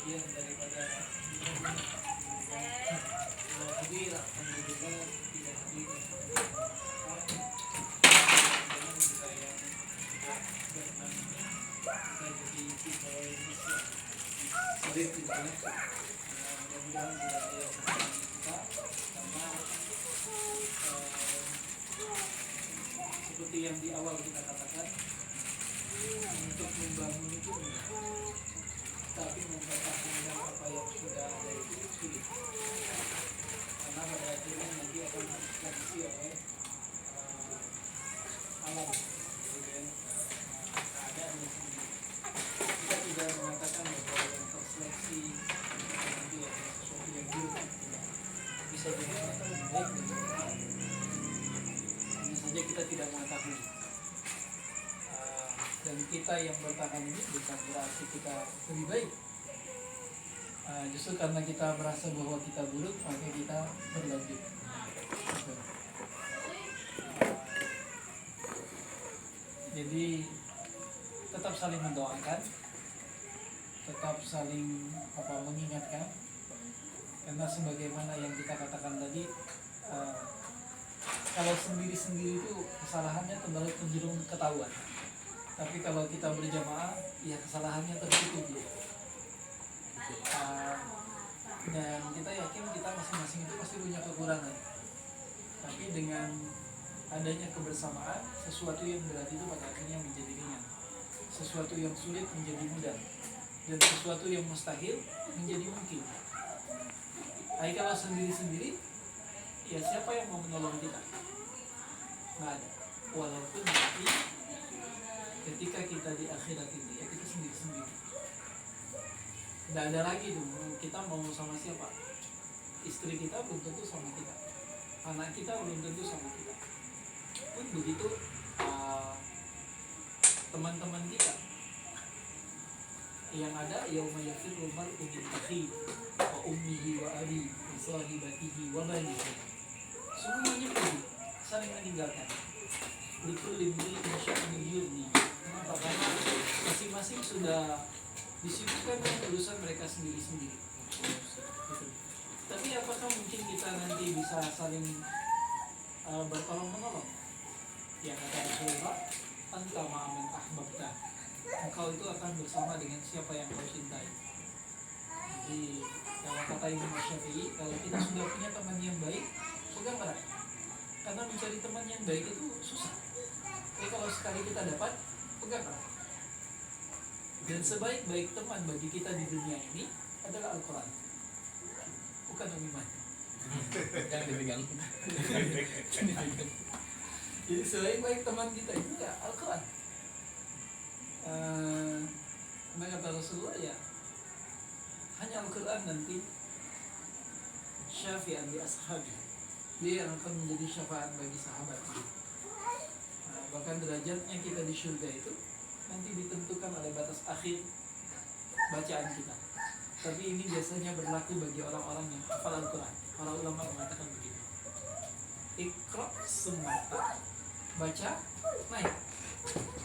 bagian daripada hadir akan juga tidak hadir dengan kita yang berenam ini kita jadi pegawai Indonesia sulit gitu ya. Mudah-mudahan tidak ada yang kita karena seperti yang di awal kita katakan, untuk membangun itu mudah, tapi mempertahankan apa yang sudah ada itu sulit, karena pada akhirnya nanti akan distraksi oleh alam, gitu ya, keadaannya sendiri. Kita tidak mengatakan bahwa yang terseleksi nanti ada sesuatu yang buruk, bisa jadi mereka lebih baik dari kita. Hanya saja kita tidak mengetahui. Dan kita yang bertahan ini bukan berarti kita lebih baik. Justru karena kita merasa bahwa kita buruk, maka kita berlanjut. Jadi tetap saling mendoakan, tetap saling mengingatkan, karena sebagaimana yang kita katakan tadi, kalau sendiri-sendiri itu kesalahannya kembali cenderung ketahuan. Tapi kalau kita berjamaah, ya kesalahannya tertutup ya. Dan kita yakin kita masing-masing itu pasti punya kekurangan. Tapi dengan adanya kebersamaan, sesuatu yang berat itu pada akhirnya menjadi ringan. Sesuatu yang sulit menjadi mudah. Dan sesuatu yang mustahil menjadi mungkin. Kalau sendiri-sendiri, ya siapa yang mau menolong kita? Nggak ada. Walaupun nanti ketika kita di akhirat ini, ya kita sendiri-sendiri. Nggak ada lagi tuh, kita mau sama siapa? Istri kita belum tentu sama kita, anak kita belum tentu sama kita. Pun begitu teman-teman kita. Yang ada yauma yafirul mar'u min akhihi wa ummihi wa abihi wa sahibatihi wa banihi. Semuanya pergi, saling meninggalkan. Likulli imri'in sya'nun yughni. Karena masing-masing sudah disibukkan dengan urusan mereka sendiri-sendiri. Gitu. Tapi apakah mungkin kita nanti bisa saling bertolong-menolong? Yang kata Rasulullah, anta ma'aman ahbabta. Engkau itu akan bersama dengan siapa yang kau cintai. Jadi kalau kata Imam Syafi'i, kalau kita sudah punya teman yang baik, pegang erat. Karena mencari teman yang baik itu susah. Tapi kalau sekali kita dapat, pegang erat. Dan sebaik-baik teman bagi kita di dunia ini adalah Al-Quran, bukan iman. Jangan dipegang. Jadi sebaik-baik teman kita itu ya Al-Quran. Karena kata Rasulullah, ya hanya Al-Quran nanti syafi'an li ashabi, dia yang akan menjadi syafaat bagi sahabat. Bahkan derajatnya kita di surga itu nanti ditentukan oleh batas akhir bacaan kita. Tapi ini biasanya berlaku bagi orang-orang yang hafal Al-Quran. Para ulama mengatakan begitu. Iqra semata, baca naik.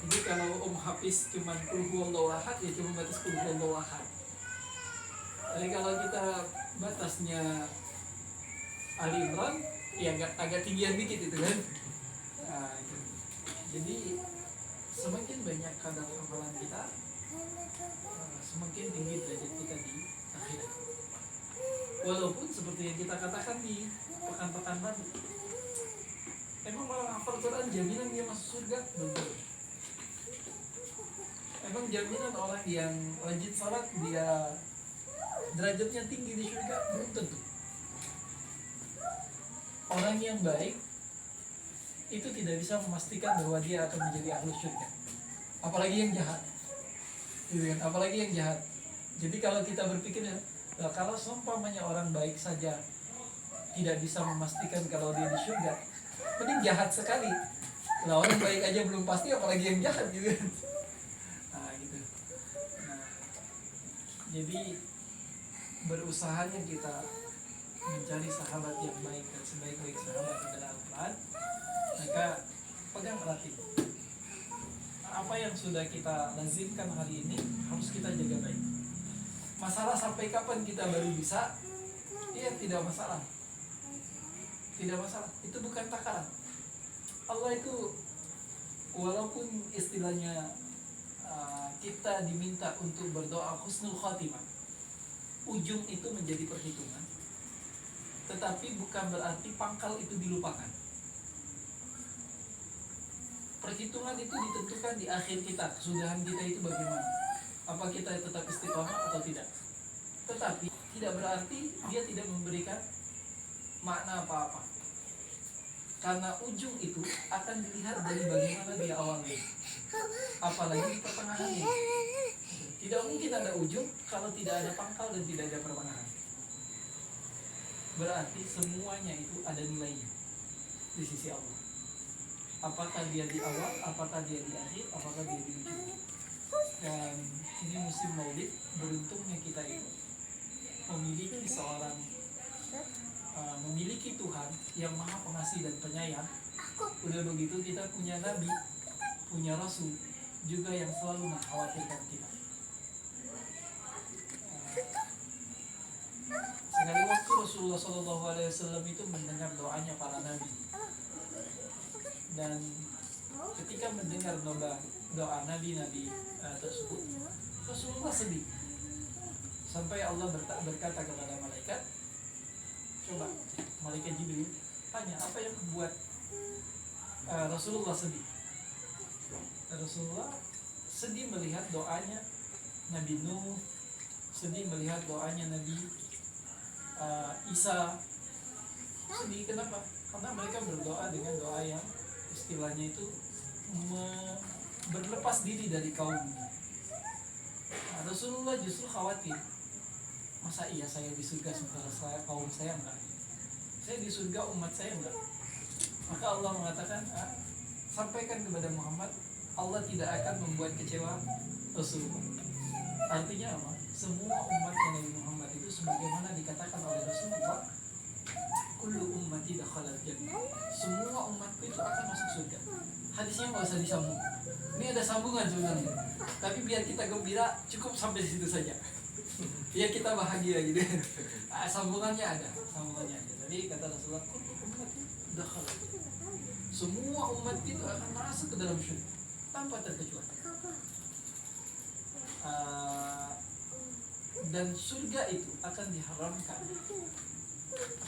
Jadi kalau Hafiz cuma qul huwallahu ahad, ya cuma batas qul huwallahu ahad. Jadi kalau kita batasnya Ali Imran, ya agak tinggian dikit itu kan. Itu. Jadi semakin banyak kadar hafalan kita, semakin tinggi derajat kita di akhirat. Walaupun seperti yang kita katakan di pekan-pekan lalu, emang orang hafal Quran jaminan dia masuk surga? Belum. Emang jaminan orang yang rajin salat dia derajatnya tinggi di surga? Belum tentu. Orang yang baik itu tidak bisa memastikan bahwa dia akan menjadi ahli surga. Apalagi yang jahat, gitu kan? Apalagi yang jahat. Jadi kalau kita berpikir, kalau seumpamanya orang baik saja tidak bisa memastikan kalau dia di surga, mending jahat sekali. Lah orang baik aja belum pasti, apalagi yang jahat, gitu kan? Gitu. Jadi berusahanya kita mencari sahabat yang baik, dan sebaik-baik sahabat adalah Al-Quran. Maka pegang erat itu. Apa yang sudah kita lazimkan hari ini harus kita jaga baik. Masalah sampai kapan kita baru bisa? Iya, tidak masalah. Tidak masalah. Itu bukan takaran. Allah itu walaupun istilahnya kita diminta untuk berdoa husnul khatimah, ujung itu menjadi perhitungan, tetapi bukan berarti pangkal itu dilupakan. Perhitungan itu ditentukan di akhir kita, kesudahan kita itu bagaimana, apa kita tetap istiqomah atau tidak. Tetapi tidak berarti dia tidak memberikan makna apa-apa, karena ujung itu akan dilihat dari bagaimana dia awalnya, apalagi di pertengahannya. Tidak mungkin ada ujung kalau tidak ada pangkal dan tidak ada pertengahan. Berarti semuanya itu ada nilainya di sisi Allah. Apakah dia di awal, apakah dia di akhir, apakah dia di ujung. Dan ini musim Maulid, beruntungnya kita itu memiliki seorang memiliki Tuhan yang maha pengasih dan penyayang. Udah begitu kita punya Nabi, punya Rasul juga yang selalu mengkhawatirkan kita. Sekali waktu Rasulullah SAW itu mendengar doanya para Nabi, dan ketika mendengar doa Nabi-Nabi tersebut, Rasulullah sedih. Sampai Allah berkata kepada malaikat, coba malaikat Jibril tanya apa yang membuat Rasulullah sedih. Rasulullah sedih melihat doanya Nabi Nuh, sedih melihat doanya Nabi Isa. Sedih kenapa? Karena mereka berdoa dengan doa yang istilahnya itu berlepas diri dari kaumnya. Rasulullah justru khawatir, masa iya saya di surga sementara kaum saya enggak? Saya di surga, umat saya enggak? Maka Allah mengatakan, sampaikan kepada Muhammad, Allah tidak akan membuat kecewa Rasulullah. Artinya apa? Semua umat Nabi Muhammad itu sebagaimana dikatakan oleh Rasulullah, kullu ummati dakhalal jannah. Semua umatku itu akan masuk surga. Hadisnya nggak usah disambung. Ini ada sambungan sebenarnya. Tapi biar kita gembira, cukup sampai situ saja. Biar kita bahagia gitu. Sambungannya ada. Jadi kata Rasulullah, kullu ummati dakhalal jannah. Semua umat itu akan masuk ke dalam surga tanpa terkecuali. Dan surga itu akan diharamkan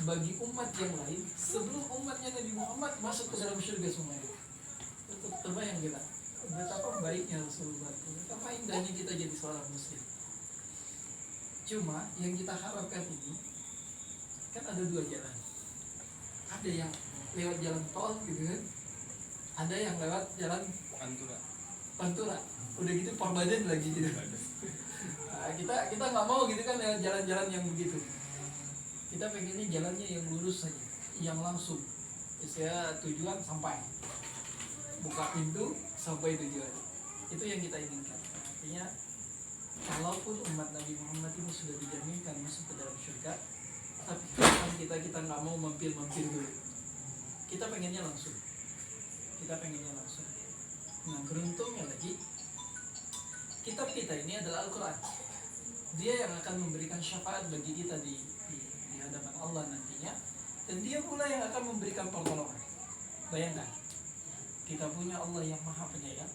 bagi umat yang lain sebelum umatnya Nabi Muhammad masuk ke dalam surga semuanya. Terbayang kita betapa baiknya Rasulullah, betapa indahnya kita jadi seorang muslim. Cuma yang kita harapkan ini kan ada dua jalan. Ada yang lewat jalan tol gitu kan, ada yang lewat jalan Pantura. Udah gitu Parbadan lagi gitu. Kita nggak mau gitu kan lewat jalan-jalan yang begitu. Kita pengennya jalannya yang lurus saja, yang langsung. Saya tujuan sampai, buka pintu sampai tujuan. Itu yang kita inginkan. Artinya, kalaupun umat Nabi Muhammad ini sudah dijaminkan masuk ke dalam surga, tapi kita nggak mau mampir dulu. Kita pengennya langsung. Nah, beruntungnya lagi, kitab kita ini adalah Al-Quran. Dia yang akan memberikan syafaat bagi kita di hadapan Allah nantinya, dan dia pula yang akan memberikan pertolongan. Bayangkan, kita punya Allah yang maha penyayang,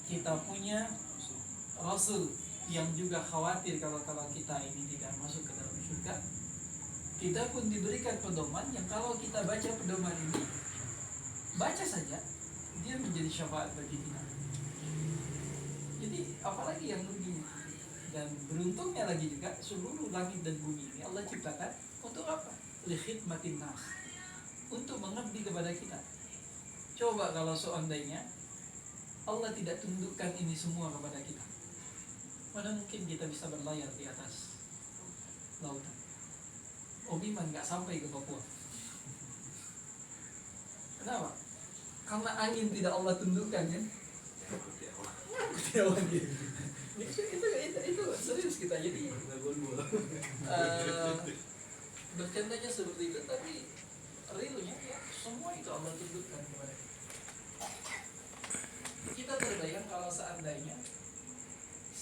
kita punya Rasul yang juga khawatir kalau kita ini tidak masuk ke dalam surga. Kita pun diberikan pedoman yang kalau kita baca pedoman ini, baca saja, dia menjadi syafaat bagi kita. Jadi apalagi yang rugi. Dan beruntungnya lagi juga seluruh langit dan bumi ini Allah ciptakan untuk apa? Likhidmatin nas, untuk mengabdi kepada kita. Coba kalau seandainya Allah tidak tundukkan ini semua kepada kita, mana mungkin kita bisa berlayar di atas lautan. Obiman nggak sampai ke Papua. Kenapa? Karena angin tidak Allah tundukkan kan? Kutiawan gitu. Itu serius kita jadi bercandanya seperti itu, tapi realnya ya, semua itu Allah tundukkan kepada kita. Kita terbayang kalau seandainya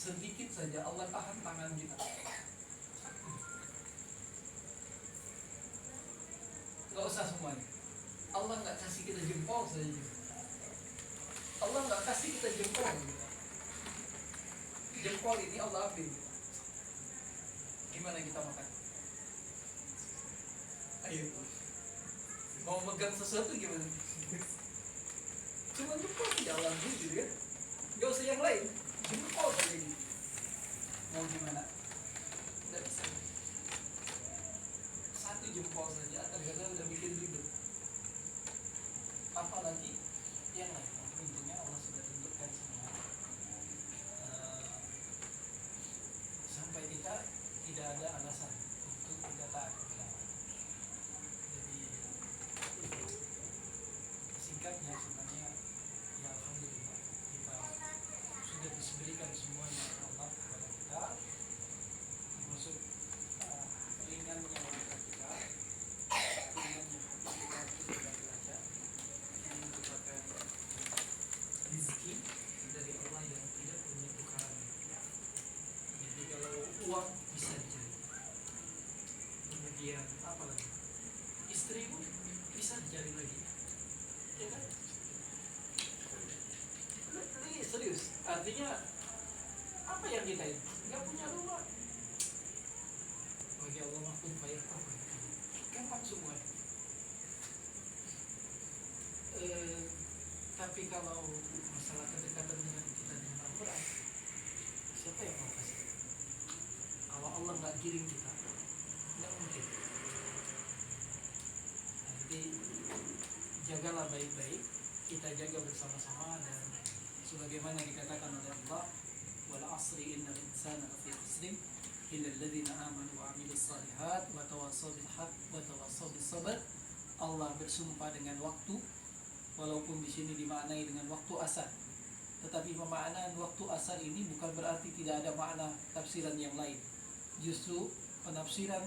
sedikit saja Allah tahan tangan kita. Nggak usah semuanya. Allah nggak kasih kita jempol saja. Allah nggak kasih kita jempol. Jempol ini Allah ambil. Gimana kita makan? Ayo. Mau megang sesuatu gimana? Cuma jempol saja Allah ambil gitu kan? Nggak usah yang lain. Jempol saja gitu. Mau gimana? Nggak bisa. Satu jempol saja ternyata udah bikin ribet. Apalagi yang lain. Tentunya Allah sudah tentukan semua. Sampai kita tidak ada alasan untuk tidak taat kepada Allah. Jadi singkatnya sebenarnya ya alhamdulillah kita sudah diberikan semuanya Allah kepada kita, termasuk ringannya wajah kita, ringannya hati kita sudah belajar. Ini merupakan rezeki dari Allah yang tidak punya tukaran. Jadi kalau uang bisa dicari, kemudian apa lagi? Istri pun bisa dicari lagi, ya kan? Ini serius, artinya apa yang kita ini? Nggak punya rumah. Bagi Allah maupun bayar apa? Gampang semua. Tapi kalau masalah kedekatan dengan kita dengan Al-Quran, siapa yang mau kasih? Kalau Allah nggak giring kita, nggak mungkin. Jadi jagalah baik-baik, kita jaga bersama-sama, dan sebagaimana dikatakan oleh Allah, wal asri innal insana lafi khusr illa alladziina aamanu wa 'amilus shalihaat wa tawassaw bil haqq wa tawassaw bis sabr. Allah bersumpah dengan waktu, walaupun di sini dimaknai dengan waktu asar. Tetapi pemaknaan waktu asar ini bukan berarti tidak ada makna tafsiran yang lain. Justru penafsiran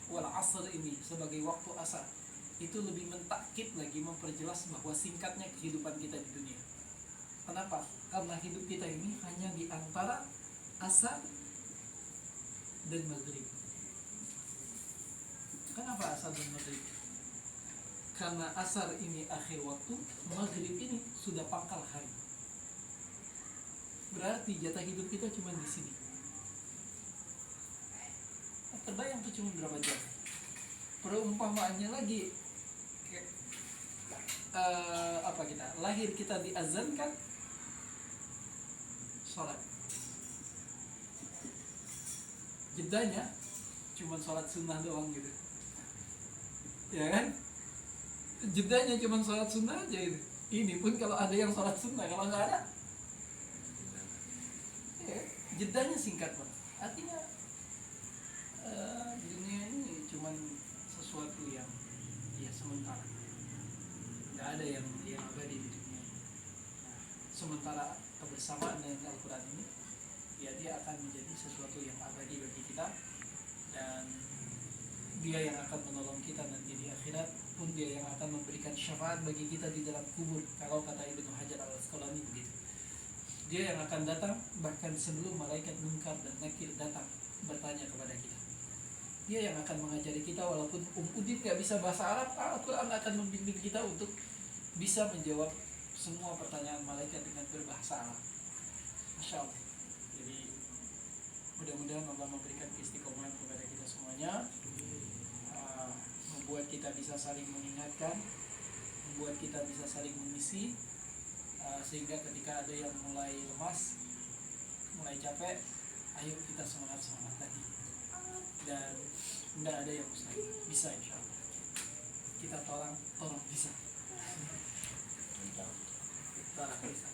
wal asr ini sebagai waktu asar itu lebih mentakkid lagi, memperjelas bahwa singkatnya kehidupan kita di dunia. Kenapa? Karena hidup kita ini hanya di antara asar dan maghrib. Kenapa asar dan maghrib? Karena asar ini akhir waktu, maghrib ini sudah pangkal hari. Berarti jatah hidup kita cuma di sini. Terbayang tuh cuma berapa jam? Perumpamaannya lagi, apa kita lahir kita diazankan, sholat. Jedanya cuma sholat sunnah doang gitu, ya kan? Jedanya cuma sholat sunnah aja itu. Ini pun kalau ada yang sholat sunnah, kalau nggak ada, ya, jedanya singkat banget. Artinya dunia ini cuma sesuatu yang ya sementara. Nggak ada yang abadi di dunia ini. Nah, sementara kebersamaan dengan Al-Quran ini, ya dia akan menjadi sesuatu yang abadi bagi kita, dan dia yang akan menolong kita nanti di akhirat, pun dia yang akan memberikan syafaat bagi kita di dalam kubur. Kalau kata Ibnu Hajar al-Asqalani begitu, dia yang akan datang bahkan sebelum malaikat Munkar dan Nakir datang bertanya kepada kita. Dia yang akan mengajari kita, walaupun Udin gak bisa bahasa Arab, Al-Quran akan membimbing kita untuk bisa menjawab semua pertanyaan malaikat dengan berbahasa Arab. Masya Allah. Jadi mudah-mudahan Allah memberikan keistiqomahan kepada kita semuanya, membuat kita bisa saling mengingatkan, membuat kita bisa saling mengisi, sehingga ketika ada yang mulai lemas, mulai capek, ayo kita semangat-semangat lagi. Dan tidak ada yang mustahil, bisa insya Allah. Kita tolong bisa. Tolong bisa.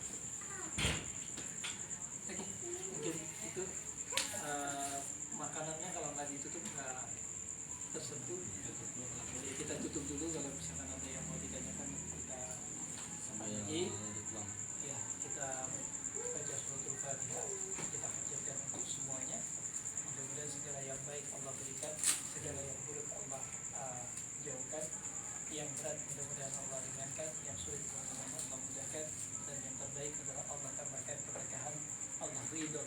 Oke, mungkin itu makanannya kalau nggak ditutup nggak tersentuh. Jadi kita tutup dulu, kalau misalkan ada yang mau ditanyakan kita sampaikan. Ya, kita baca suratul Fatihah, kita hajatkan untuk semuanya. Mudah-mudahan segala yang baik Allah berikan, segala yang buruk Allah jauhkan, yang berat mudah-mudahan Allah ringankan, yang sulit mudah-mudahan Allah mudahkan, dan yang terbaik adalah Allah tambahkan keberkahan, Allah ridho